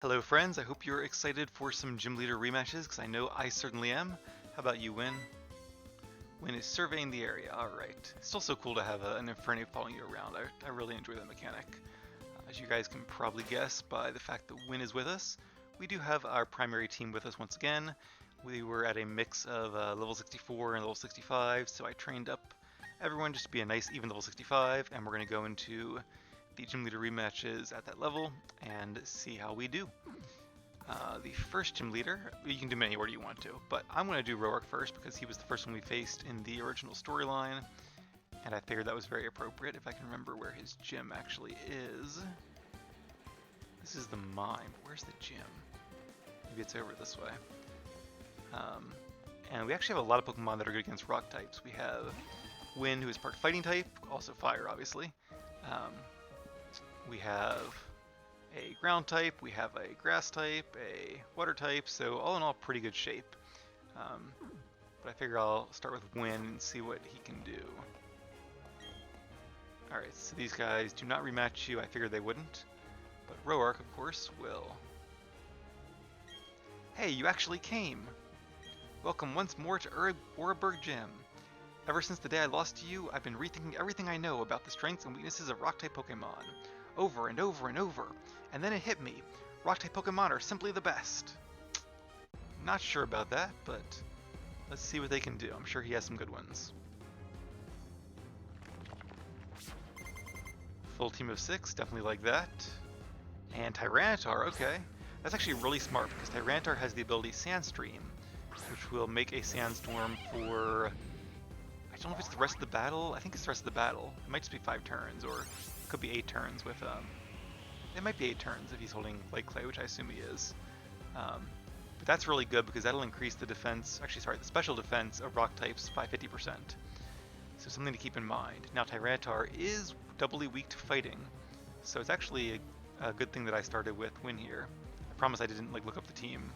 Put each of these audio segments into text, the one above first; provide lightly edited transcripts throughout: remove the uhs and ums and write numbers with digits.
Hello friends, I hope you're excited for some gym leader rematches, because I know I certainly am. How about you, Win? Win is surveying the area, alright. Still so cool to have an Inferno following you around. I really enjoy that mechanic. As you guys can probably guess by the fact that Win is with us, we do have our primary team with us once again. We were at a mix of level 64 and level 65, so I trained up everyone just to be a nice even level 65, and we're going to go into the gym leader rematches at that level and see how we do. The first gym leader, you can do them anywhere you want to, but I'm going to do Roark first because he was the first one we faced in the original storyline, and I figured that was very appropriate if I can remember where his gym actually is. This is the mine, but where's the gym? Maybe it's over this way. And we actually have a lot of Pokemon that are good against rock types. We have Wind, who is part fighting type, also fire, obviously. We have a ground type, we have a grass type, a water type, so all in all pretty good shape. But I figure I'll start with Wind and see what he can do. Alright, so these guys do not rematch you, I figured they wouldn't. But Roark, of course, will. Hey, you actually came! Welcome once more to Oreburgh Gym. Ever since the day I lost to you, I've been rethinking everything I know about the strengths and weaknesses of Rock-type Pokemon. Over and over and over. And then it hit me. Rock-type Pokemon are simply the best. Not sure about that, but let's see what they can do. I'm sure he has some good ones. Full team of 6, definitely like that. And Tyranitar, okay. That's actually really smart because Tyranitar has the ability Sandstream, which will make a Sandstorm for... I don't know if it's the rest of the battle. I think it's the rest of the battle. It might just be 5 turns, or it could be 8 turns with... It might be 8 turns if he's holding Light Clay, which I assume he is. But that's really good because that'll increase the defense... Actually, sorry, the special defense of rock types by 50%. So something to keep in mind. Now, Tyranitar is doubly weak to fighting, so it's actually a good thing that I started with Win here. I promise I didn't look up the team.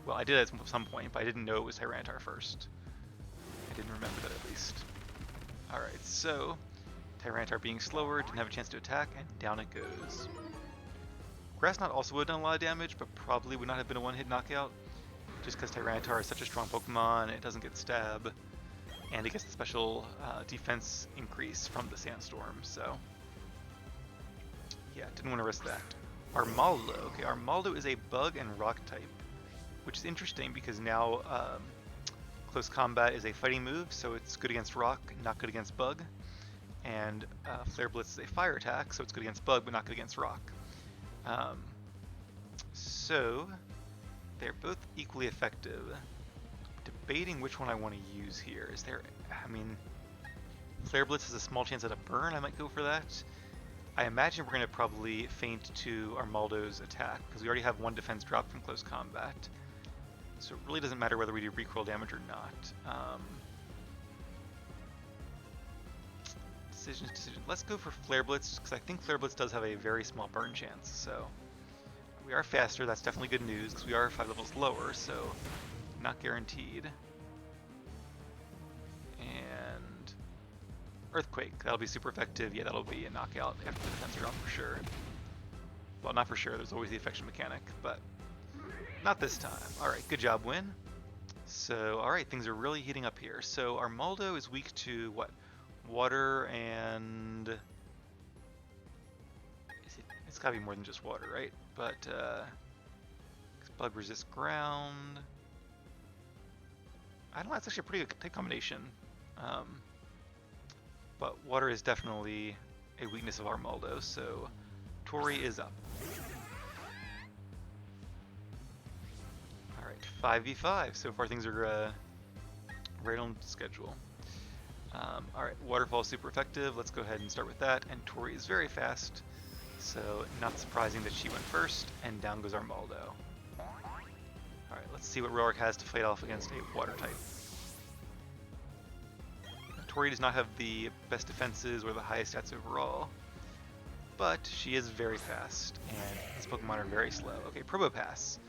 Well, I did at some point, but I didn't know it was Tyranitar first. I didn't remember that at least. Alright, so Tyranitar being slower, didn't have a chance to attack, and down it goes. Grass Knot also would have done a lot of damage, but probably would not have been a one-hit knockout, just because Tyranitar is such a strong Pokemon, it doesn't get stab, and it gets the special defense increase from the Sandstorm, so... Yeah, didn't want to risk that. Armaldo. Okay, Armaldo is a bug and rock type, which is interesting because now close combat is a fighting move, so it's good against rock, not good against bug. And Flare Blitz is a fire attack, so it's good against bug, but not good against rock. So they're both equally effective. Debating which one I want to use here. Is there... I mean, Flare Blitz has a small chance at a burn. I might go for that. I imagine we're going to probably feint to Armaldo's attack, because we already have 1 defense drop from close combat. So it really doesn't matter whether we do recoil damage or not. Decisions. Let's go for Flare Blitz, because I think Flare Blitz does have a very small burn chance. So we are faster, that's definitely good news, because we are 5 levels lower, so not guaranteed. Earthquake, that'll be super effective. Yeah, that'll be a knockout after the defense drop for sure. Well, not for sure, there's always the affection mechanic, but not this time. Alright, good job, Win. So, alright, things are really heating up here. So, Armaldo is weak to what? Water and... It's gotta be more than just water, right? But, bug resist ground. I don't know, that's actually a pretty good type combination. But water is definitely a weakness of Armaldo, so Tori is up. Alright, 5v5. So far things are right on schedule. Alright, Waterfall is super effective. Let's go ahead and start with that. And Tori is very fast, so not surprising that she went first, and down goes Armaldo. Alright, let's see what Roark has to fight off against a water type. Tori does not have the best defenses or the highest stats overall, but she is very fast, and these Pokemon are very slow. Okay, Probopass,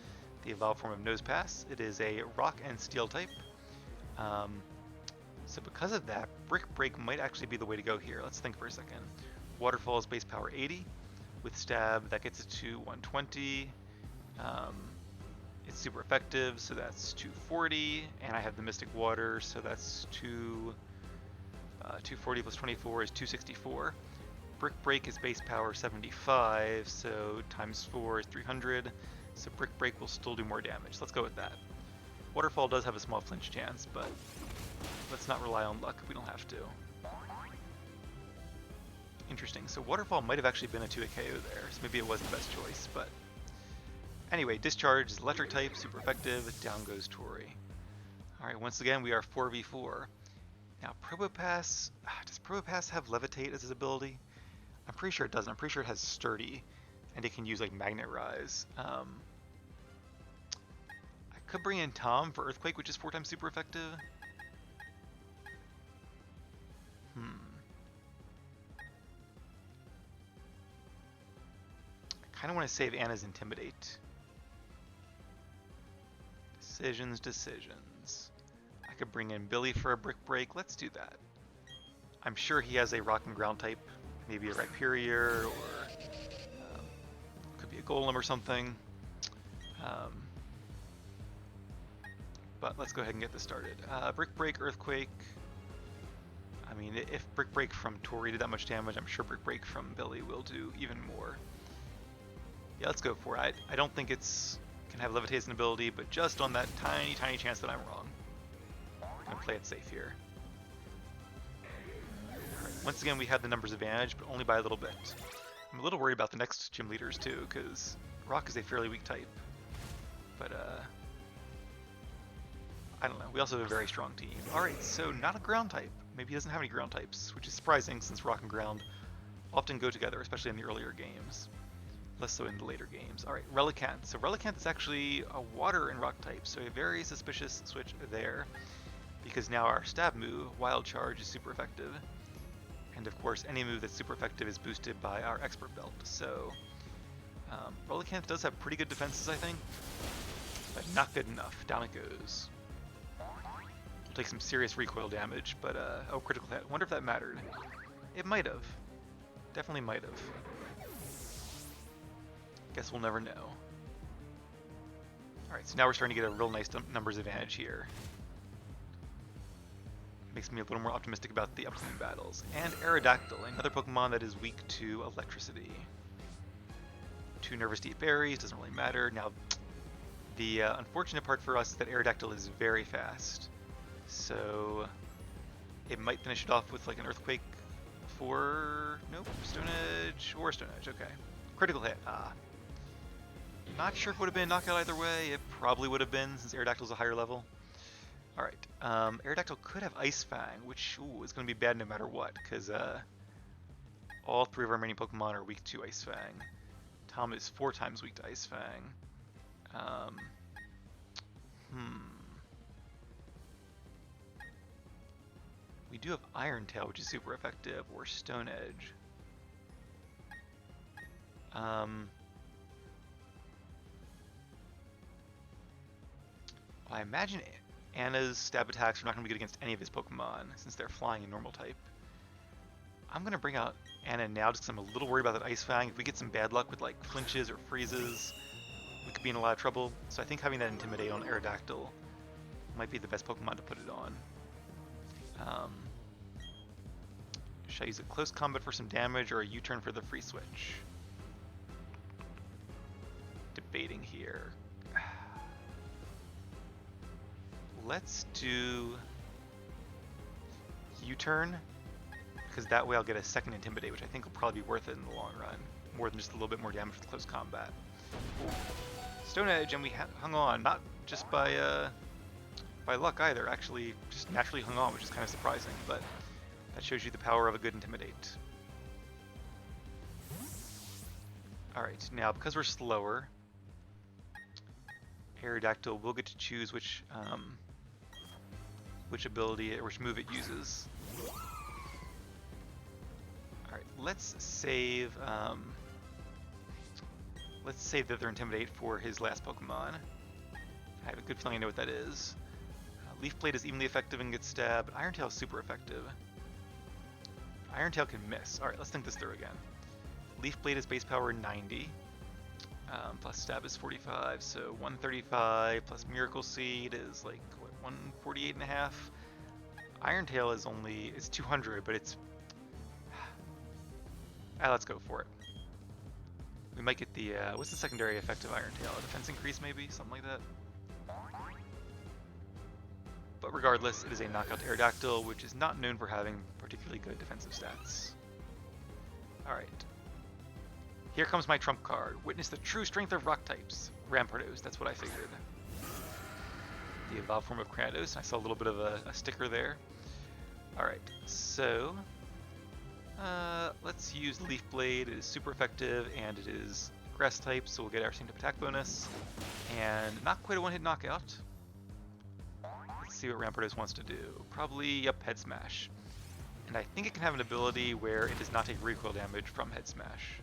the evolved form of Nosepass. It is a rock and steel type. So because of that, Brick Break might actually be the way to go here. Let's think for a second. Waterfall is base power 80. With Stab, that gets it to 120. It's super effective, so that's 240, and I have the Mystic Water, so that's 240 plus 24 is 264. Brick Break is base power 75, so times 4 is 300, so Brick Break will still do more damage. Let's go with that. Waterfall does have a small flinch chance, but let's not rely on luck if we don't have to. Interesting, so Waterfall might have actually been a 2-hit KO there, so maybe it was the best choice, but... Anyway, Discharge is electric type, super effective, down goes Tori. Alright, once again we are 4v4. Now Probopass, does Probopass have Levitate as his ability? I'm pretty sure it doesn't, I'm pretty sure it has Sturdy, and it can use like Magnet Rise. I could bring in Tom for Earthquake, which is 4 times super effective. I kind of want to save Anna's Intimidate. Decisions. I could bring in Billy for a Brick Break. Let's do that. I'm sure he has a Rock and Ground type, maybe a Rhyperior, or could be a Golem or something. But let's go ahead and get this started. Brick Break, Earthquake. I mean, if Brick Break from Tori did that much damage, I'm sure Brick Break from Billy will do even more. Yeah, let's go for it. I don't think it's can have Levitate as an ability, but just on that tiny chance that I'm wrong. I'm gonna play it safe here. Alright, once again, we had the numbers advantage, but only by a little bit. I'm a little worried about the next gym leaders too, because Rock is a fairly weak type. But I don't know. We also have a very strong team. Alright, so not a ground type. Maybe he doesn't have any ground types, which is surprising since Rock and Ground often go together, especially in the earlier games. Less so in the later games. Alright, Relicanth. So Relicanth is actually a water and rock type, so a very suspicious switch there. Because now our stab move, Wild Charge, is super effective. And of course, any move that's super effective is boosted by our Expert Belt. So, Relicanth does have pretty good defenses, I think. But not good enough. Down it goes. We'll take some serious recoil damage, but, oh, critical hit. Wonder if that mattered. It might have. Definitely might have. Guess we'll never know. Alright, so now we're starting to get a real nice numbers advantage here. Makes me a little more optimistic about the upcoming battles. And Aerodactyl, another Pokemon that is weak to electricity. 2 Nervous Deep Berries, doesn't really matter. Now, the unfortunate part for us is that Aerodactyl is very fast. So, it might finish it off with like an Earthquake for... Nope, Stone Edge, or Stone Edge, okay. Critical hit, Not sure if it would have been a knockout either way. It probably would have been, since Aerodactyl's a higher level. Alright, Aerodactyl could have Ice Fang, which is going to be bad no matter what, because all 3 of our remaining Pokemon are weak to Ice Fang. Tom is 4 times weak to Ice Fang. We do have Iron Tail, which is super effective, or Stone Edge. I imagine Anna's stab attacks are not going to be good against any of his Pokemon, since they're flying in normal type. I'm going to bring out Anna now just because I'm a little worried about that Ice Fang. If we get some bad luck with like flinches or freezes, we could be in a lot of trouble. So I think having that Intimidate on Aerodactyl might be the best Pokemon to put it on. Should I use a close combat for some damage or a U-turn for the free switch? Debating here. Let's do U-turn, because that way I'll get a second Intimidate, which I think will probably be worth it in the long run, more than just a little bit more damage with close combat. Ooh. Stone Edge, and we hung on, not just by luck either, actually just naturally hung on, which is kind of surprising, but that shows you the power of a good Intimidate. Alright, now because we're slower, Aerodactyl will get to choose which ability or which move it uses. Alright, let's save the other Intimidate for his last Pokemon. I have a good feeling I know what that is. Leaf Blade is evenly effective and gets stabbed. Iron Tail is super effective. Iron Tail can miss. Alright, let's think this through again. Leaf Blade is base power 90. Plus stab is 45, so 135 plus Miracle Seed is like, what, 148 and a half? Iron Tail is only, it's 200, but it's... let's go for it. We might get the, what's the secondary effect of Iron Tail? A defense increase maybe? Something like that? But regardless, it is a knockout Aerodactyl, which is not known for having particularly good defensive stats. Alright. Here comes my trump card. Witness the true strength of rock types. Rampardos, that's what I figured. The evolved form of Kratos. I saw a little bit of a sticker there. Alright, so... let's use Leaf Blade. It is super effective, and it is grass type, so we'll get our same type attack bonus. And not quite a one-hit knockout. Let's see what Rampardos wants to do. Probably, yep, Head Smash. And I think it can have an ability where it does not take recoil damage from Head Smash.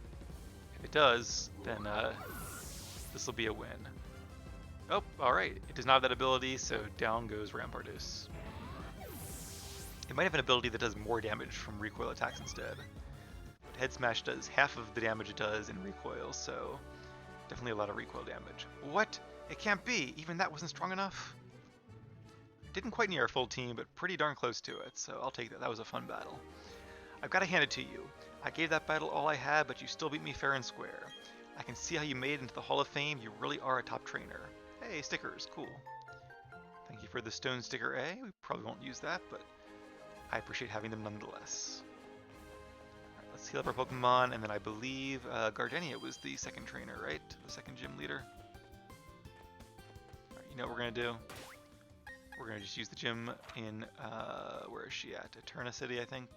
If it does, then this will be a win. Oh, alright. It does not have that ability, so down goes Rampardos. It might have an ability that does more damage from recoil attacks instead. But Head Smash does half of the damage it does in recoil, so definitely a lot of recoil damage. What? It can't be! Even that wasn't strong enough? Didn't quite near our full team, but pretty darn close to it, so I'll take that. That was a fun battle. I've got to hand it to you. I gave that battle all I had, but you still beat me fair and square. I can see how you made it into the Hall of Fame. You really are a top trainer. Hey, stickers. Cool. Thank you for the stone sticker A. We probably won't use that, but I appreciate having them nonetheless. Alright, let's heal up our Pokemon, and then I believe Gardenia was the second trainer, right? The second gym leader. Alright, you know what we're going to do? We're going to just use the gym in, where is she at? Eterna City, I think?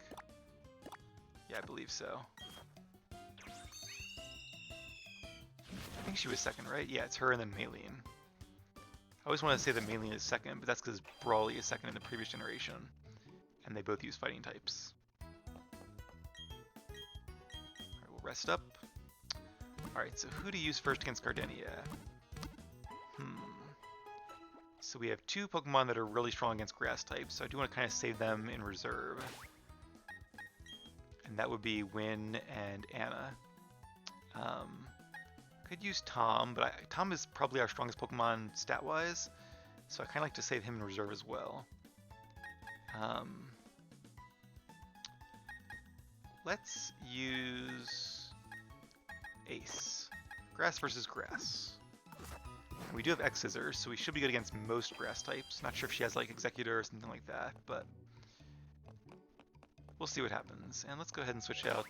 Yeah, I believe so. I think she was second, right? Yeah, it's her and then Maylene. I always want to say that Maylene is second, but that's because Brawly is second in the previous generation. And they both use fighting types. Alright, we'll rest up. Alright, so who to use first against Gardenia? So we have two Pokemon that are really strong against grass types, so I do want to kind of save them in reserve. And that would be Wynn and Anna. Could use Tom, but Tom is probably our strongest Pokemon stat-wise, so I kind of like to save him in reserve as well. Let's use Ace. Grass versus grass. We do have X Scissors, so we should be good against most grass types. Not sure if she has like Executor or something like that, but we'll see what happens. And let's go ahead and switch out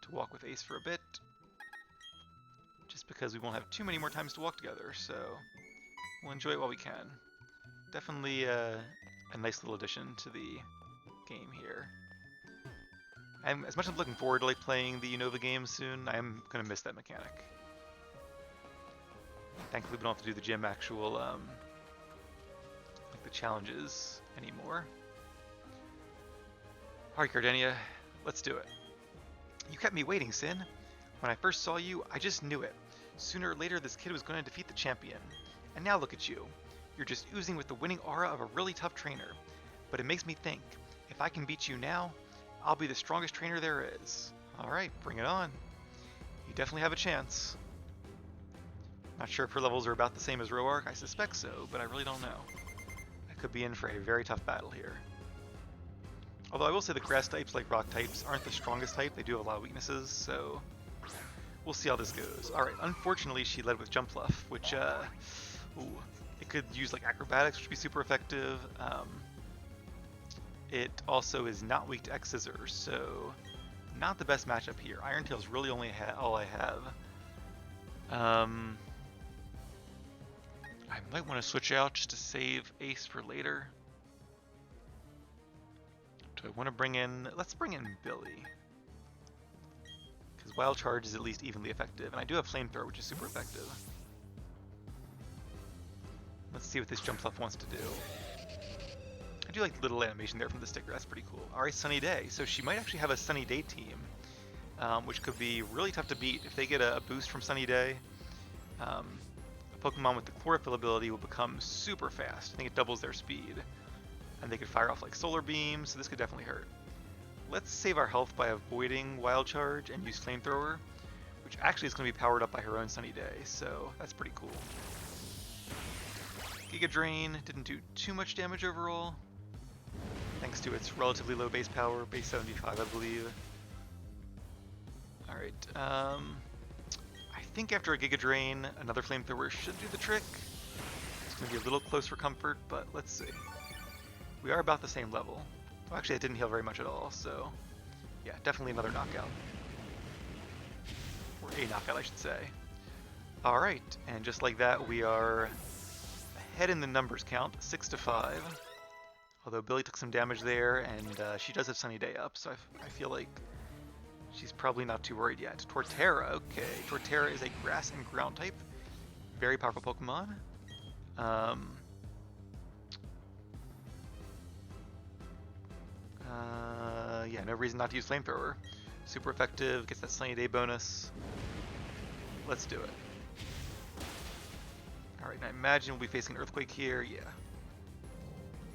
to walk with Ace for a bit. Just because we won't have too many more times to walk together, so we'll enjoy it while we can. Definitely a nice little addition to the game here. As much as I'm looking forward to like playing the Unova games soon, I'm going to miss that mechanic. Thankfully, we don't have to do the gym actual, like the challenges anymore. Alright, Gardenia, let's do it. You kept me waiting, Sin. When I first saw you, I just knew it. Sooner or later, this kid was going to defeat the champion. And now look at you. You're just oozing with the winning aura of a really tough trainer. But it makes me think, if I can beat you now, I'll be the strongest trainer there is. Alright, bring it on. You definitely have a chance. Not sure if her levels are about the same as Roark. I suspect so, but I really don't know. I could be in for a very tough battle here. Although I will say the grass types, like rock types, aren't the strongest type. They do have a lot of weaknesses, so we'll see how this goes. Alright, unfortunately she led with Jump Fluff, which, it could use like Acrobatics, which would be super effective. It also is not weak to X Scissors, so not the best matchup here. Iron Tail's really only all I have. I might want to switch out just to save Ace for later. Do I want to bring in... Let's bring in Billy. Because Wild Charge is at least evenly effective. And I do have Flamethrower, which is super effective. Let's see what this Jump Fluff wants to do. I do like the little animation there from the sticker. That's pretty cool. Alright, Sunny Day. So she might actually have a Sunny Day team. Which could be really tough to beat. If they get a boost from Sunny Day, a Pokemon with the Chlorophyll ability will become super fast. I think it doubles their speed. And they could fire off like Solar Beam, so this could definitely hurt. Let's save our health by avoiding Wild Charge and use Flamethrower, which actually is going to be powered up by her own Sunny Day, so that's pretty cool. Giga Drain didn't do too much damage overall, thanks to its relatively low base power, base 75 I believe. Alright, I think after a Giga Drain, another Flamethrower should do the trick. It's going to be a little close for comfort, but let's see. We are about the same level. Well, actually, it didn't heal very much at all, so yeah, definitely another knockout. Or a knockout, I should say. Alright, and just like that, we are ahead in the numbers count, 6-5. Although Billy took some damage there, and she does have Sunny Day up, so I feel like she's probably not too worried yet. Torterra, okay. Torterra is a grass and ground type. Very powerful Pokemon. Yeah, no reason not to use Flamethrower. Super effective, gets that Sunny Day bonus. Let's do it. Alright, and I imagine we'll be facing an Earthquake here, yeah.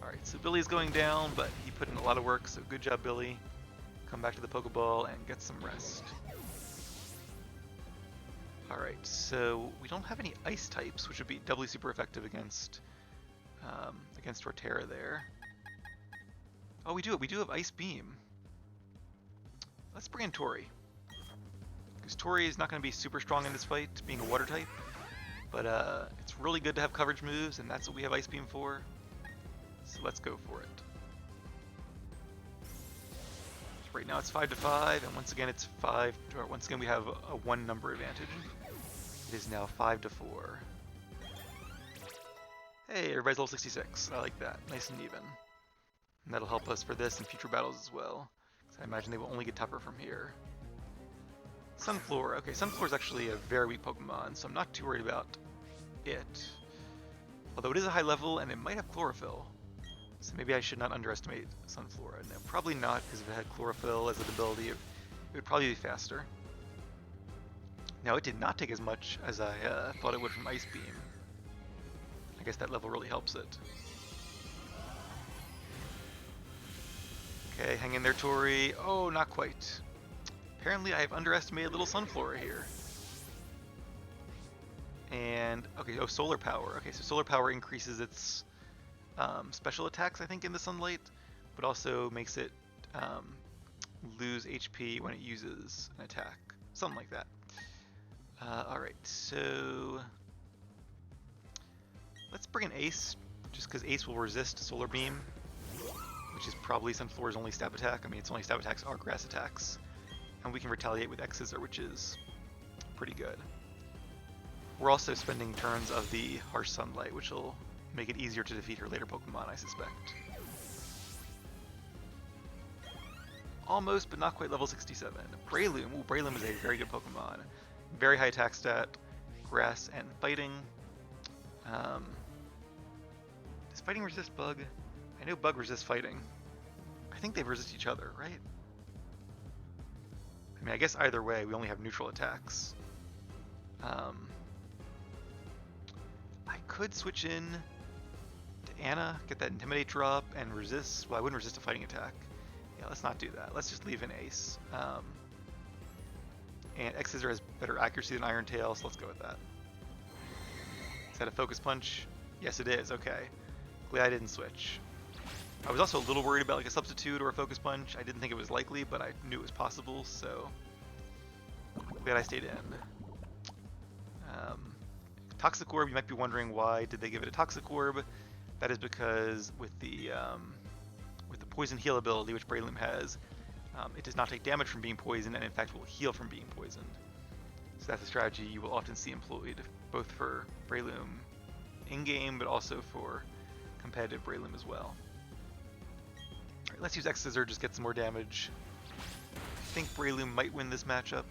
Alright, so Billy's going down, but he put in a lot of work, so good job, Billy. Come back to the Pokeball and get some rest. Alright, so we don't have any Ice types, which would be doubly super effective against Torterra there. Oh, we do have Ice Beam. Let's bring in Tori. Because Tori is not going to be super strong in this fight, being a water type. But it's really good to have coverage moves, and that's what we have Ice Beam for. So let's go for it. So right now it's 5-5, and once again it's once again we have a 1 number advantage. It is now 5-4. Hey, everybody's level 66. I like that. Nice and even. And that'll help us for this and future battles as well. So I imagine they will only get tougher from here. Sunflower. Okay, Sunflower is actually a very weak Pokemon, so I'm not too worried about it. Although it is a high level and it might have Chlorophyll. So maybe I should not underestimate Sunflower. No, probably not, because if it had Chlorophyll as an ability, it would probably be faster. Now, it did not take as much as I thought it would from Ice Beam. I guess that level really helps it. Okay, hang in there, Tori. Oh, not quite. Apparently I have underestimated little Sunflower here. And, okay, oh, Solar Power. Okay, so Solar Power increases its special attacks, I think, in the sunlight, but also makes it lose HP when it uses an attack. Something like that. Alright, so let's bring in Ace, just because Ace will resist Solar Beam, which is probably Sunflower's only stab attack. I mean, its only stab attacks are grass attacks. And we can retaliate with X-Scissor, which is pretty good. We're also spending turns of the Harsh Sunlight, which will make it easier to defeat her later Pokemon, I suspect. Almost, but not quite level 67. Breloom. Ooh, Breloom is a very good Pokemon. Very high attack stat, grass and fighting. Does fighting resist bug? I know bug resists fighting. I think they resist each other, right? I mean, I guess either way, we only have neutral attacks. I could switch in to Anna, get that Intimidate drop, and resist. Well, I wouldn't resist a fighting attack. Yeah, let's not do that. Let's just leave in Ace. And X-Scissor has better accuracy than Iron Tail, so let's go with that. Is that a Focus Punch? Yes, it is. Okay. Glad I didn't switch. I was also a little worried about like a Substitute or a Focus Punch. I didn't think it was likely, but I knew it was possible, so glad I stayed in. Toxic Orb, you might be wondering why did they give it a Toxic Orb. That is because with the Poison Heal ability, which Breloom has, it does not take damage from being poisoned, and in fact will heal from being poisoned. So that's a strategy you will often see employed, both for Breloom in-game, but also for competitive Breloom as well. Alright, let's use X-Scissor, just get some more damage. I think Breloom might win this matchup.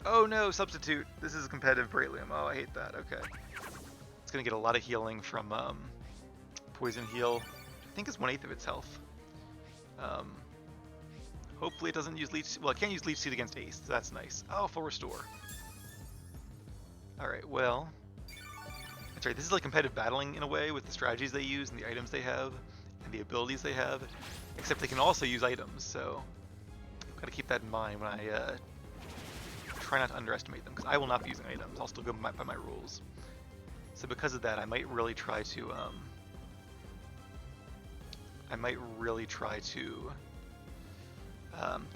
Oh no, Substitute! This is a competitive Breloom. Oh, I hate that. Okay. It's going to get a lot of healing from Poison Heal. I think it's 1/8 of its health. Hopefully it doesn't use Leech... Well, it can't use Leech Seed against Ace, so that's nice. Oh, full restore. Alright, well... That's right, this is like competitive battling in a way, with the strategies they use and the items they have, and the abilities they have. Except they can also use items, so... I've got to keep that in mind when I try not to underestimate them, because I will not be using items. I'll still go by my rules. So because of that, I might really try to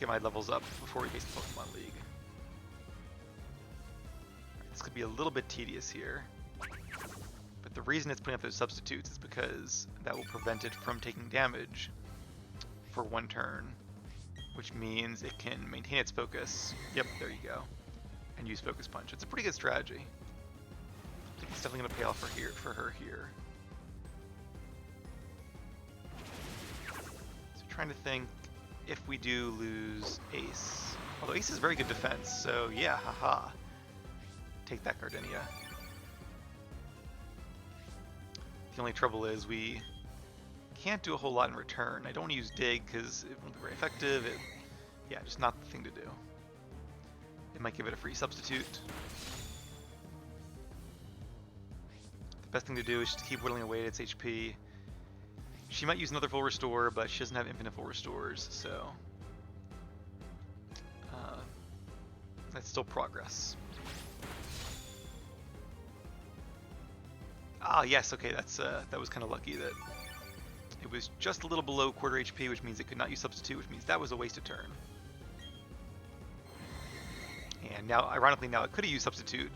get my levels up before we face the Pokemon League. This could be a little bit tedious here, but the reason it's putting up those substitutes is because that will prevent it from taking damage for one turn, which means it can maintain its focus. Yep, there you go, and use Focus Punch. It's a pretty good strategy. I think it's definitely going to pay off for her here. So trying to think if we do lose Ace. Although Ace is very good defense, so yeah, haha. Take that, Gardenia. The only trouble is we can't do a whole lot in return. I don't want to use Dig because it won't be very effective. Yeah, just not the thing to do. It might give it a free substitute. The best thing to do is just keep whittling away at its HP. She might use another full restore, but she doesn't have infinite full restores, so that's still progress. Ah, yes, okay, that was kind of lucky that it was just a little below quarter HP, which means it could not use substitute, which means that was a wasted turn. And now, ironically, now it could have used substitute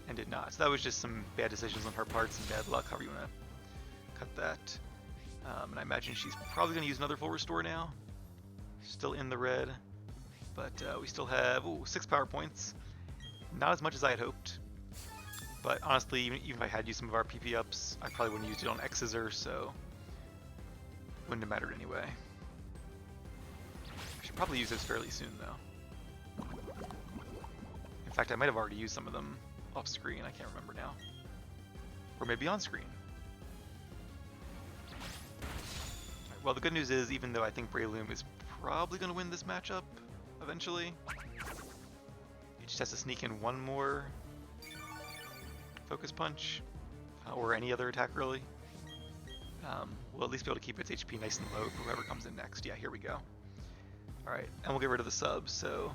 and did not. So that was just some bad decisions on her part, some bad luck, however you want to cut that. And I imagine she's probably going to use another full restore now. Still in the red, but we still have 6 power points. Not as much as I had hoped, but honestly, even if I had used some of our PP ups, I probably wouldn't have used it on X-Scissor, so wouldn't have mattered anyway. I should probably use those fairly soon, though. In fact, I might have already used some of them off screen. I can't remember now, or maybe on screen. Well, the good news is, even though I think Breloom is probably going to win this matchup eventually, it just has to sneak in one more Focus Punch, or any other attack really. We'll at least be able to keep its HP nice and low for whoever comes in next. Yeah, here we go. Alright, and we'll get rid of the subs, so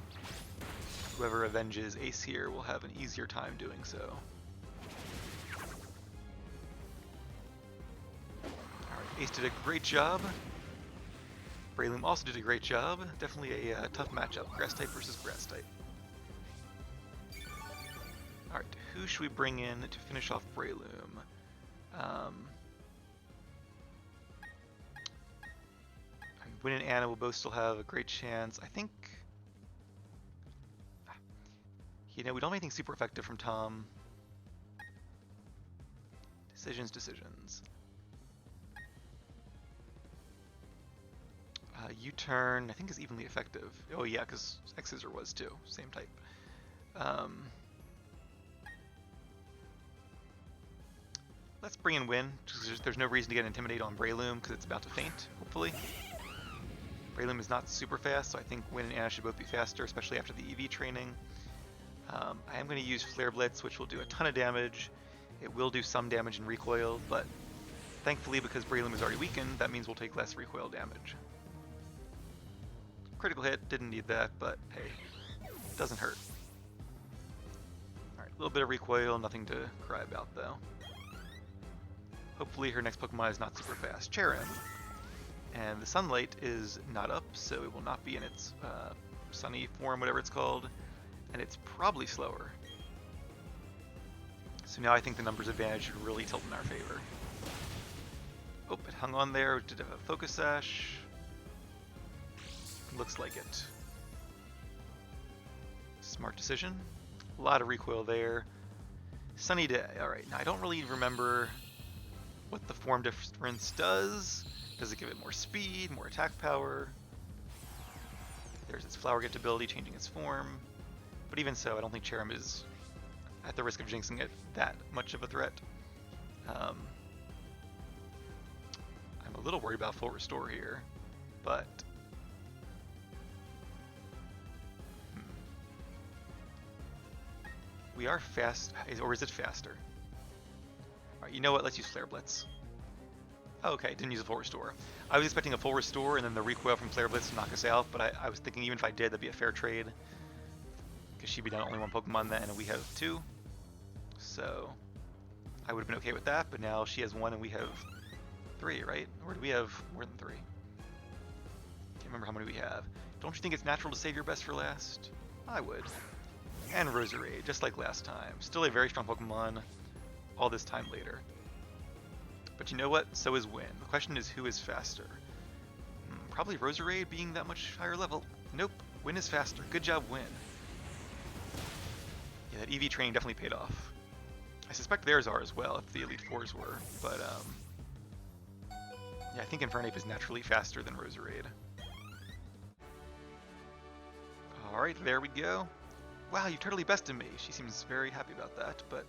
whoever avenges Ace here will have an easier time doing so. Ace did a great job. Breloom also did a great job. Definitely a tough matchup. Grass type versus grass type. Alright, who should we bring in to finish off Breloom? Win and Anna will both still have a great chance. I think, we don't have anything super effective from Tom. Decisions. U-turn, I think, is evenly effective. Oh yeah, because X-Scissor was too. Same type. Let's bring in Win. There's no reason to get Intimidate on Breloom because it's about to faint, hopefully. Breloom is not super fast, so I think Win and Anna should both be faster, especially after the EV training. I am going to use Flare Blitz, which will do a ton of damage. It will do some damage in recoil, but thankfully, because Breloom is already weakened, that means we'll take less recoil damage. Critical hit, didn't need that, but hey, doesn't hurt. Alright, a little bit of recoil, nothing to cry about though. Hopefully her next Pokemon is not super fast. Cherim. And the Sunlight is not up, so it will not be in its sunny form, whatever it's called, and it's probably slower. So now I think the numbers advantage should really tilt in our favor. Oh, it hung on there. Did it have a Focus Sash? Looks like it. Smart decision. A lot of recoil there. Sunny Day. Alright, now I don't really remember what the form difference does. Does it give it more speed, more attack power? There's its Flower Gift ability changing its form. But even so, I don't think Cherim is at the risk of jinxing it that much of a threat. I'm a little worried about full restore here, but we are fast, or is it faster? Alright, you know what, let's use Flare Blitz. Oh, okay, didn't use a full restore. I was expecting a full restore and then the recoil from Flare Blitz to knock us out, but I was thinking even if I did, that'd be a fair trade. because she'd be down only one Pokemon then, and we have two. So I would have been okay with that, but now she has one and we have three, right? Or do we have more than three? Can't remember how many we have. Don't you think it's natural to save your best for last? I would. And Roserade, just like last time. Still a very strong Pokemon all this time later. But you know what? So is Win. The question is, who is faster? Probably Roserade, being that much higher level. Nope. Win is faster. Good job, Win. Yeah, that EV training definitely paid off. I suspect theirs are as well, if the Elite Fours were. But, yeah, I think Infernape is naturally faster than Roserade. Alright, there we go. Wow, you totally bested me. She seems very happy about that, but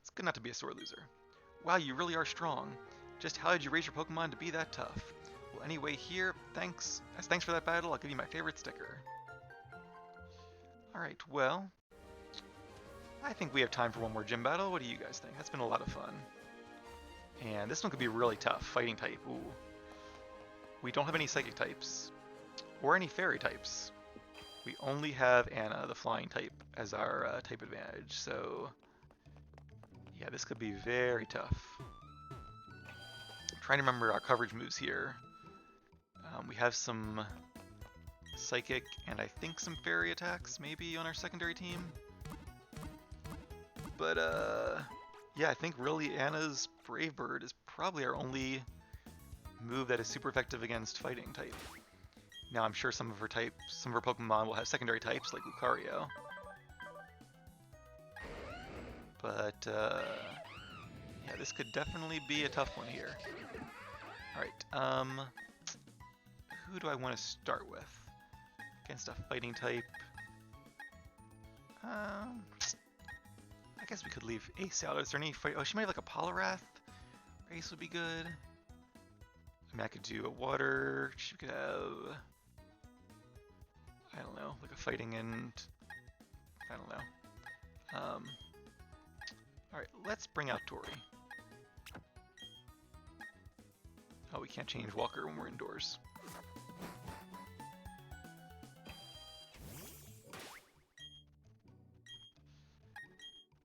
it's good not to be a sore loser. Wow, you really are strong. Just how did you raise your Pokemon to be that tough? Well, anyway, here, thanks. As thanks for that battle, I'll give you my favorite sticker. Alright, well, I think we have time for one more gym battle. What do you guys think? That's been a lot of fun. And this one could be really tough. Fighting type, ooh. We don't have any psychic types, or any fairy types. We only have Anna, the flying type, as our type advantage, so yeah, this could be very tough. I'm trying to remember our coverage moves here. We have some psychic and I think some fairy attacks maybe on our secondary team. But yeah, I think really Anna's Brave Bird is probably our only move that is super effective against fighting type. Now I'm sure some of her Pokemon will have secondary types like Lucario. But yeah, this could definitely be a tough one here. Alright, who do I want to start with? Against a fighting type. I guess we could leave Ace out. Is there any fight? Oh, she might have like a Poliwrath. Ace would be good. I mean, I could do a water. She could have, I don't know, like a fighting and I don't know. Alright, let's bring out Tori. Oh, we can't change Walker when we're indoors.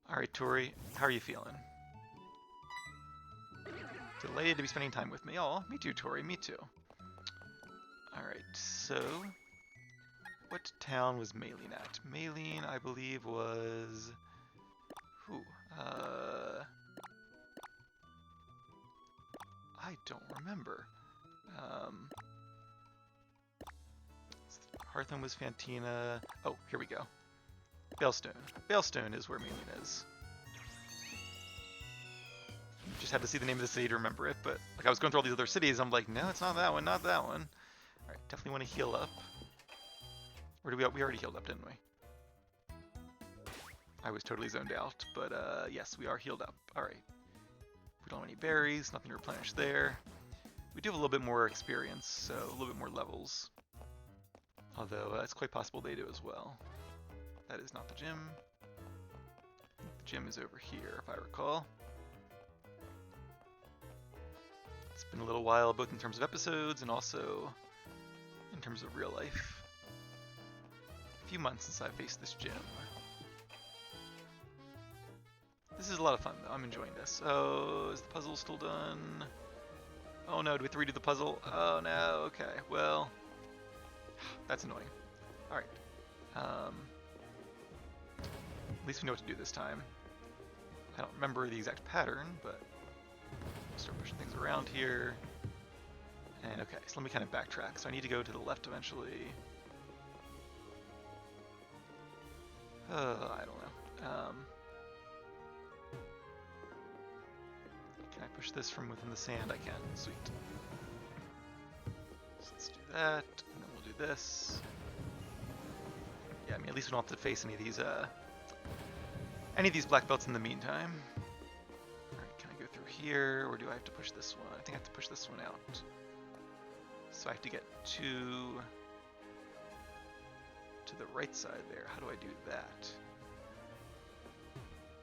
Alright, Tori, how are you feeling? Delighted to be spending time with me. Oh, me too, Tori, me too. Alright, so what town was Maylene at? Maylene, I believe, was... Who? I don't remember. Heartham was Fantina. Oh, here we go. Veilstone. Veilstone is where Maylene is. Just had to see the name of the city to remember it, but like I was going through all these other cities, I'm like, no, it's not that one, not that one. Alright, definitely want to heal up. Or did we already healed up, didn't we? I was totally zoned out, but yes, we are healed up. Alright. We don't have any berries, nothing to replenish there. We do have a little bit more experience, so a little bit more levels. Although it's quite possible they do as well. That is not the gym. The gym is over here, if I recall. It's been a little while, both in terms of episodes and also in terms of real life. A few months since I faced this gym. This is a lot of fun, though. I'm enjoying this. Oh, is the puzzle still done? Oh no, do we have to redo the puzzle? Oh no, okay, well, that's annoying. Alright. At least we know what to do this time. I don't remember the exact pattern, but start pushing things around here. And okay, so let me kind of backtrack. So I need to go to the left eventually. I don't know. Can I push this from within the sand? I can. Sweet. So let's do that, and then we'll do this. Yeah, I mean, at least we don't have to face any of these black belts in the meantime. Alright, can I go through here, or do I have to push this one? I think I have to push this one out. So I have to get to the right side there. How do I do that?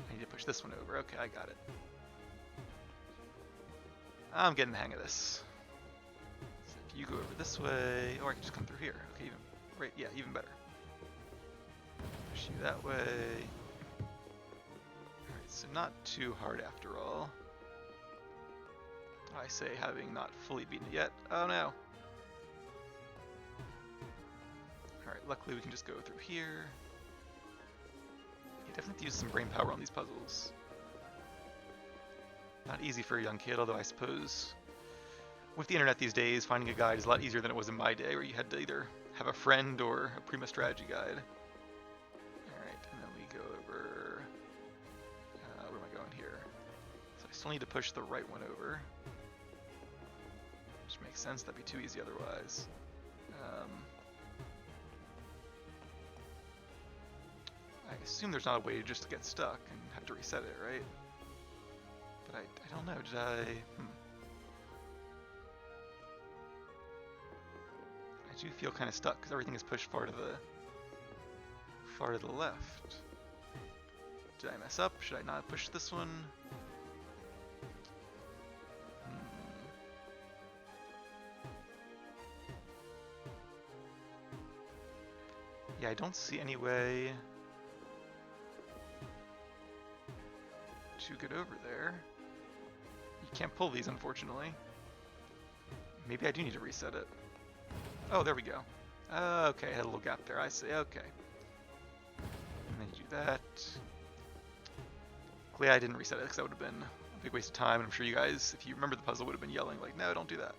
I need to push this one over. Okay, I got it. I'm getting the hang of this. So if you go over this way, or I can just come through here. Okay, even better. Push push you that way. Alright, so not too hard after all. I say, having not fully beaten it yet. Oh no! Alright, luckily we can just go through here. You definitely have to use some brain power on these puzzles. Not easy for a young kid, although I suppose with the internet these days, finding a guide is a lot easier than it was in my day, where you had to either have a friend or a Prima strategy guide. Alright, and then we go over... where am I going here? So I still need to push the right one over. Which makes sense, that'd be too easy otherwise. I assume there's not a way just to get stuck and have to reset it, right? But I don't know, did I... I do feel kind of stuck because everything is pushed far to the left. Did I mess up? Should I not push this one? Yeah, I don't see any way to get over there. You can't pull these, unfortunately. Maybe I do need to reset it. Oh, there we go. Okay, I had a little gap there. I see. Okay. And then you do that. Glad I didn't reset it because that would have been a big waste of time. And I'm sure you guys, if you remember the puzzle, would have been yelling like, "No, don't do that."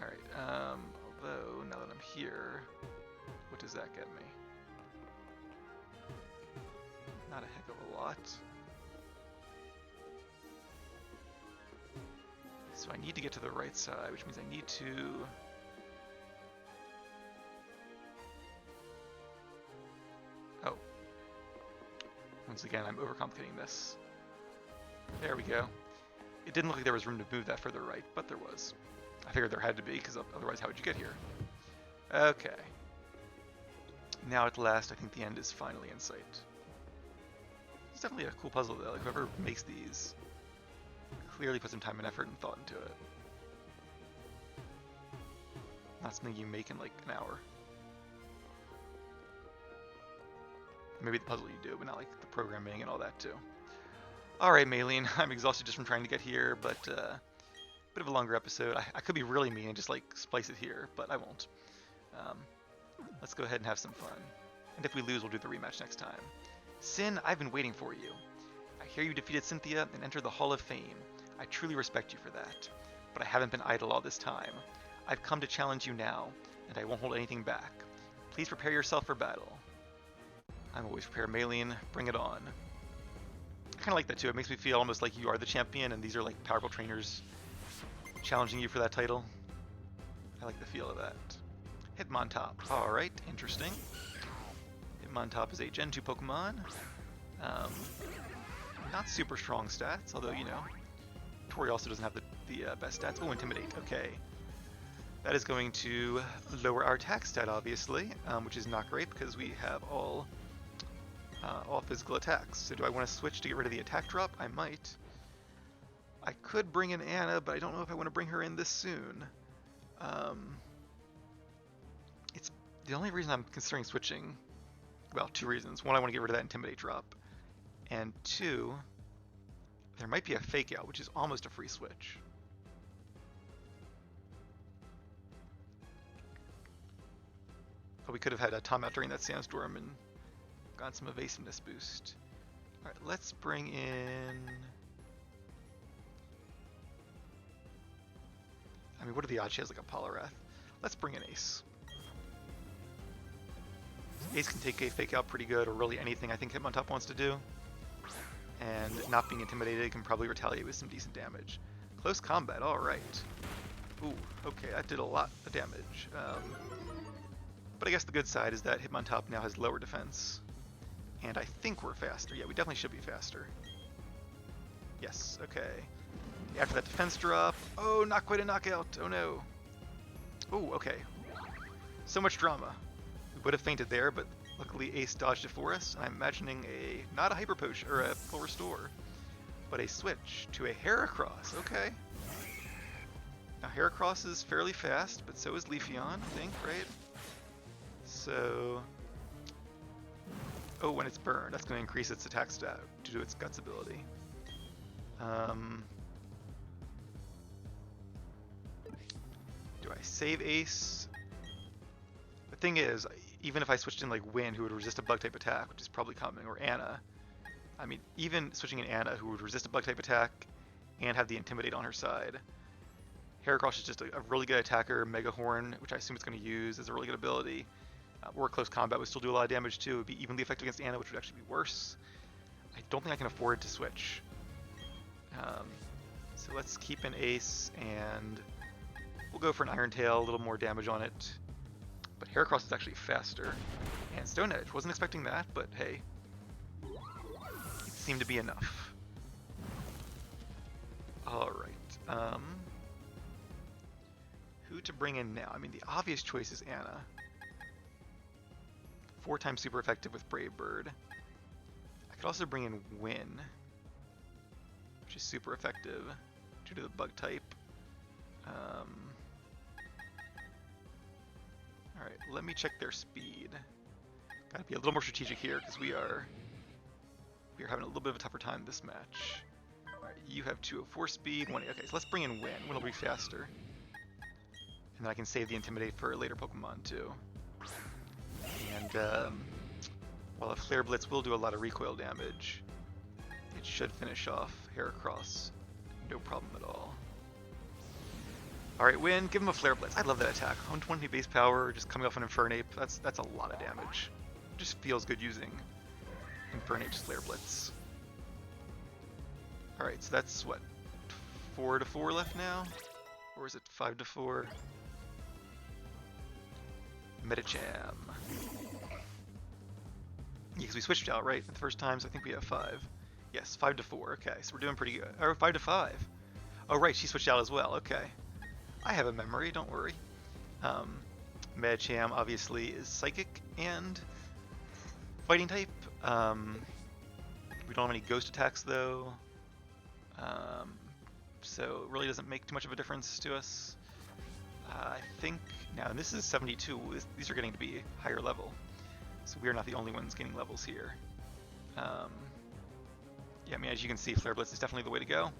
All right. Although now that I'm here, what does that get me? Not a heck of a lot. So I need to get to the right side, which means I need to... Oh. Once again, I'm overcomplicating this. There we go. It didn't look like there was room to move that further right, but there was. I figured there had to be, because otherwise how would you get here? Okay. Now at last, I think the end is finally in sight. It's definitely a cool puzzle though. Like, whoever makes these clearly put some time and effort and thought into it. Not something you make in like an hour. Maybe the puzzle you do, but not like the programming and all that too. Alright, Maylene, I'm exhausted just from trying to get here, but bit of a longer episode. I could be really mean and just like splice it here, but I won't. Let's go ahead and have some fun. And if we lose, we'll do the rematch next time. Sin, I've been waiting for you. I hear you defeated Cynthia and entered the Hall of Fame. I truly respect you for that. But I haven't been idle all this time. I've come to challenge you now, and I won't hold anything back. Please prepare yourself for battle. I'm always prepared, Maylene. Bring it on. I kind of like that too. It makes me feel almost like you are the champion, and these are like powerful trainers challenging you for that title. I like the feel of that. Hitmontop. Alright, interesting. Hitmontop is a Gen 2 Pokemon. Not super strong stats, although, you know, Tori also doesn't have the best stats. Oh, Intimidate. Okay. That is going to lower our attack stat, obviously, which is not great because we have all physical attacks. So do I want to switch to get rid of the attack drop? I might. I could bring in Anna, but I don't know if I want to bring her in this soon. It's the only reason I'm considering switching. Well, two reasons. One, I want to get rid of that Intimidate drop. And two, there might be a Fake Out, which is almost a free switch. But we could have had a Tom out during that Sandstorm and gotten some evasiveness boost. Alright, let's bring in... I mean, what are the odds she has like a Poliwrath? Let's bring in Ace. Ace can take a Fake Out pretty good, or really anything I think Hitmontop wants to do. And not being intimidated can probably retaliate with some decent damage. Close combat, alright. Ooh, okay, that did a lot of damage. But I guess the good side is that Hitmontop now has lower defense. And I think we're faster. Yeah, we definitely should be faster. Yes, okay. After that defense drop... Oh, not quite a knockout! Oh no! Oh, okay. So much drama. We would have fainted there, but luckily Ace dodged it for us. I'm imagining not a Hyper Potion, or a Full Restore, but a switch to a Heracross. Okay. Now Heracross is fairly fast, but so is Leafeon, I think, right? So... Oh, when it's burned, that's going to increase its attack stat due to its Guts ability. Do I save Ace? The thing is, even if I switched in like Win, who would resist a Bug-type attack, which is probably coming, or Anna. I mean, even switching in Anna, who would resist a Bug-type attack and have the Intimidate on her side. Heracross is just a really good attacker. Mega Horn, which I assume it's going to use, is a really good ability. Or close combat would still do a lot of damage too. It would be evenly effective against Anna, which would actually be worse. I don't think I can afford to switch. So let's keep an Ace, and we'll go for an Iron Tail, a little more damage on it. But Heracross is actually faster. And Stone Edge, wasn't expecting that, but hey. It seemed to be enough. Alright. Who to bring in now? I mean, the obvious choice is Anna. 4 times super effective with Brave Bird. I could also bring in Win, which is super effective due to the bug type. Alright, let me check their speed. Gotta be a little more strategic here because we are having a little bit of a tougher time this match. Alright, you have 204 speed, 1. Okay, so let's bring in Win. Win will be faster. And then I can save the Intimidate for a later Pokemon too. And while a Flare Blitz will do a lot of recoil damage, it should finish off Heracross. No problem at all. Alright, Win, give him a Flare Blitz. I love that attack. 120 base power, just coming off an Infernape. That's a lot of damage. It just feels good using Infernape's Flare Blitz. Alright, so that's what? 4-4 left now? Or is it 5-4? Medicham. Yeah, because we switched out, right? The first time, so I think we have 5. Yes, 5-4. Okay, so we're doing pretty good. Or 5-5. Oh, right, she switched out as well. Okay. I have a memory, don't worry. Medicham obviously is Psychic and Fighting type. We don't have any Ghost attacks though. So it really doesn't make too much of a difference to us. I think now, and this is 72. These are getting to be higher level, so we are not the only ones gaining levels here. Yeah, I mean, as you can see, Flare Blitz is definitely the way to go.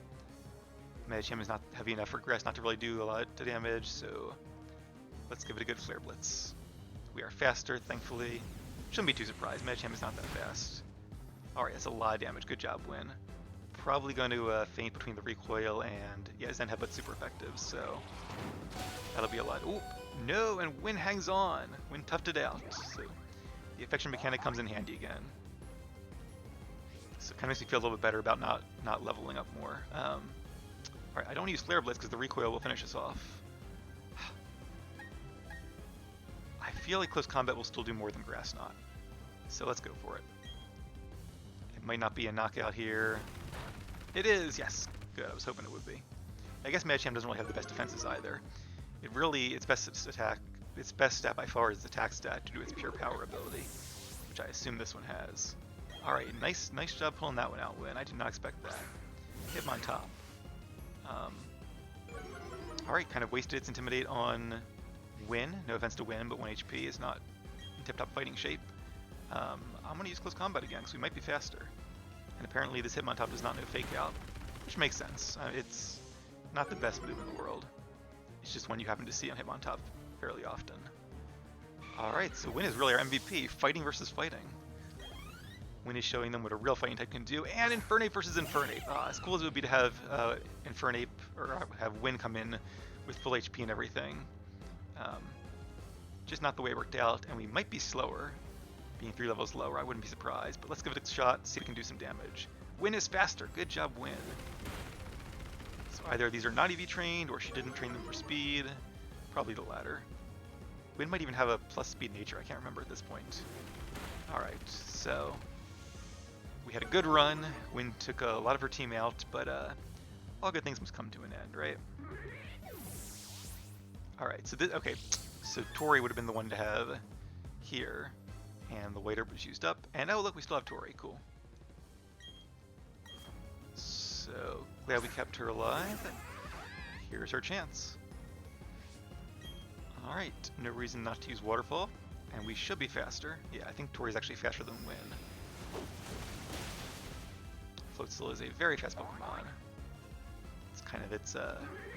Medicham is not heavy enough for Grass not to really do a lot of damage, so let's give it a good Flare Blitz. We are faster, thankfully. Shouldn't be too surprised. Medicham is not that fast. Alright, that's a lot of damage. Good job, Win. Probably going to feint between the recoil and, yeah, Zen Headbutt's super effective, so that'll be a lot. Ooh, no, and Win hangs on. Win toughed it out, so the affection mechanic comes in handy again. So it kind of makes me feel a little bit better about not leveling up more. Alright, I don't use Flare Blitz because the recoil will finish us off. I feel like close combat will still do more than Grass Knot, so let's go for it. It might not be a knockout here. It is, yes. Good, I was hoping it would be. I guess Medicham doesn't really have the best defenses either. Its best stat by far is attack stat due to its pure power ability, which I assume this one has. Alright, nice job pulling that one out, Win. I did not expect that. Hitmontop. Alright, kind of wasted its Intimidate on Win. No offense to Win, but 1 HP is not in tip-top fighting shape. I'm going to use close combat again, because we might be faster. And apparently this Hitmontop does not know Fake Out, which makes sense. It's not the best move in the world. It's just one you happen to see on Hitmontop fairly often. Alright, so Win is really our MVP, fighting versus fighting. Win is showing them what a real fighting type can do, and Infernape versus Infernape. As cool as it would be to have Infernape, or have Win come in with full HP and everything. Just not the way it worked out, and we might be slower. Being 3 levels lower, I wouldn't be surprised, but let's give it a shot, see if it can do some damage. Win is faster. Good job, Win. So either these are not EV trained, or she didn't train them for speed. Probably the latter. Win might even have a plus speed nature, I can't remember at this point. Alright, so we had a good run. Win took a lot of her team out, but all good things must come to an end, right? Alright, so so Tori would have been the one to have here, and the waiter was used up, and oh look, we still have Tori, cool. So, glad we kept her alive. Here's our chance. Alright, no reason not to use Waterfall, and we should be faster. Yeah, I think Tori's actually faster than Win. Floatzel is a very fast Pokemon. It's kind of its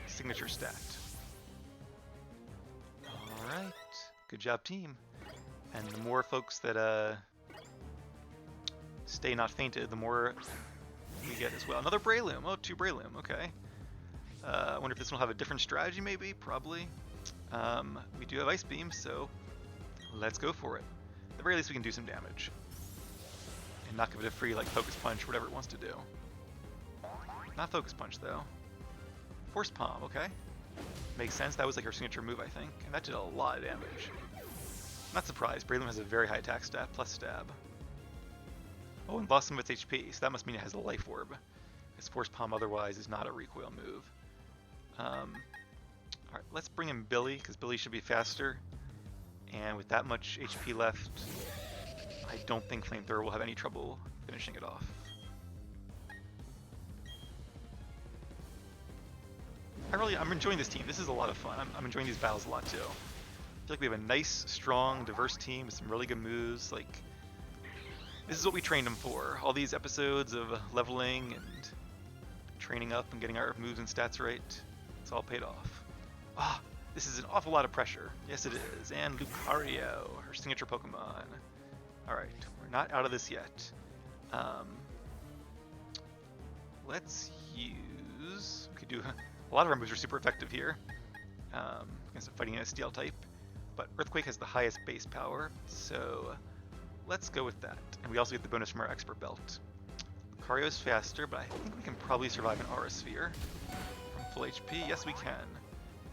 signature stat. Alright, good job team. And the more folks that stay not fainted, the more we get as well. Another Breloom, oh, 2 Breloom, okay. I wonder if this one will have a different strategy maybe, probably. We do have Ice Beam, so let's go for it. At the very least we can do some damage. And not give it a free like Focus Punch, whatever it wants to do. Not Focus Punch though. Force Palm, okay. Makes sense, that was like her signature move I think, and that did a lot of damage. Not surprised, Breloom has a very high attack stat, plus stab. Oh, and lost some of its HP, so that must mean it has a Life Orb. Its Force Palm otherwise is not a recoil move. Alright, let's bring in Billy, because Billy should be faster. And with that much HP left, I don't think Flamethrower will have any trouble finishing it off. I'm enjoying this team. This is a lot of fun. I'm enjoying these battles a lot too. I feel like we have a nice, strong, diverse team with some really good moves. Like, this is what we trained them for. All these episodes of leveling and training up and getting our moves and stats right. It's all paid off. Ah, this is an awful lot of pressure. Yes, it is. And Lucario, her signature Pokemon. Alright, we're not out of this yet. Let's use... We could do... A lot of our moves are super effective here. Against fighting in a Steel type. But Earthquake has the highest base power, so let's go with that. And we also get the bonus from our Expert Belt. Lucario's faster, but I think we can probably survive an Aura Sphere. From full HP, yes we can.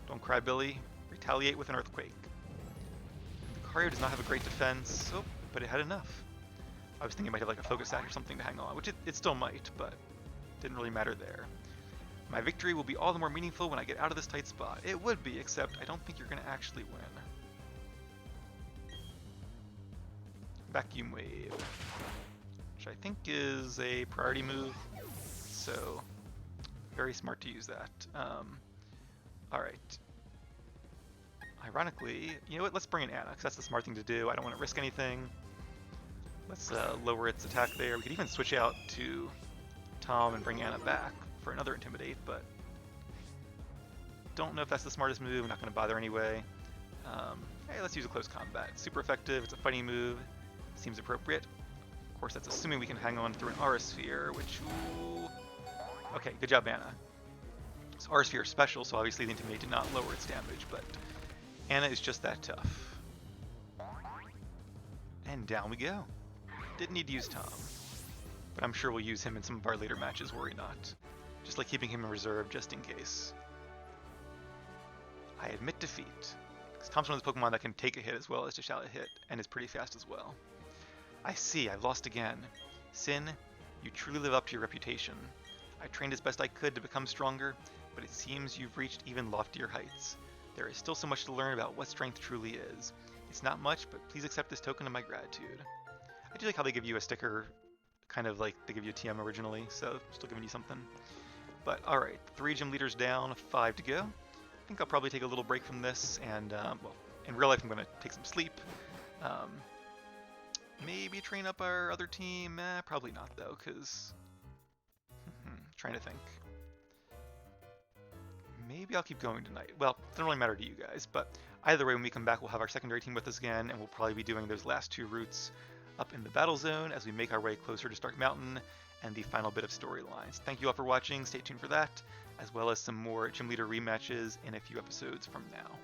Don't cry, Billy. Retaliate with an Earthquake. Lucario does not have a great defense, oh, but it had enough. I was thinking it might have like a Focus Sack or something to hang on, which it still might, but didn't really matter there. My victory will be all the more meaningful when I get out of this tight spot. It would be, except I don't think you're going to actually win. Vacuum Wave, which I think is a priority move, so very smart to use that. Alright. Ironically, you know what, let's bring in Anna, because that's the smart thing to do. I don't want to risk anything. Let's lower its attack there. We could even switch out to Tom and bring Anna back for another Intimidate, but don't know if that's the smartest move. I'm not going to bother anyway. Hey, let's use a Close Combat. It's super effective. It's a fighting move. Seems appropriate. Of course, that's assuming we can hang on through an Aura Sphere, which... Ooh. Okay, good job, Anna. So Aura Sphere is special, so obviously the Intimidate did not lower its damage, but Anna is just that tough. And down we go. Didn't need to use Tom, but I'm sure we'll use him in some of our later matches, worry not. Just like keeping him in reserve just in case. I admit defeat. Because Tom's one of those Pokemon that can take a hit as well as dish out a hit, and is pretty fast as well. I see, I've lost again. Sin, you truly live up to your reputation. I trained as best I could to become stronger, but it seems you've reached even loftier heights. There is still so much to learn about what strength truly is. It's not much, but please accept this token of my gratitude. I do like how they give you a sticker, kind of like they give you a TM originally, so still giving you something. But alright, 3 gym leaders down, 5 to go. I think I'll probably take a little break from this, and well, in real life I'm going to take some sleep. Maybe train up our other team? Probably not though, because... trying to think. Maybe I'll keep going tonight. Well, it doesn't really matter to you guys, but either way, when we come back, we'll have our secondary team with us again, and we'll probably be doing those last 2 routes up in the battle zone as we make our way closer to Stark Mountain and the final bit of storylines. Thank you all for watching. Stay tuned for that, as well as some more gym leader rematches in a few episodes from now.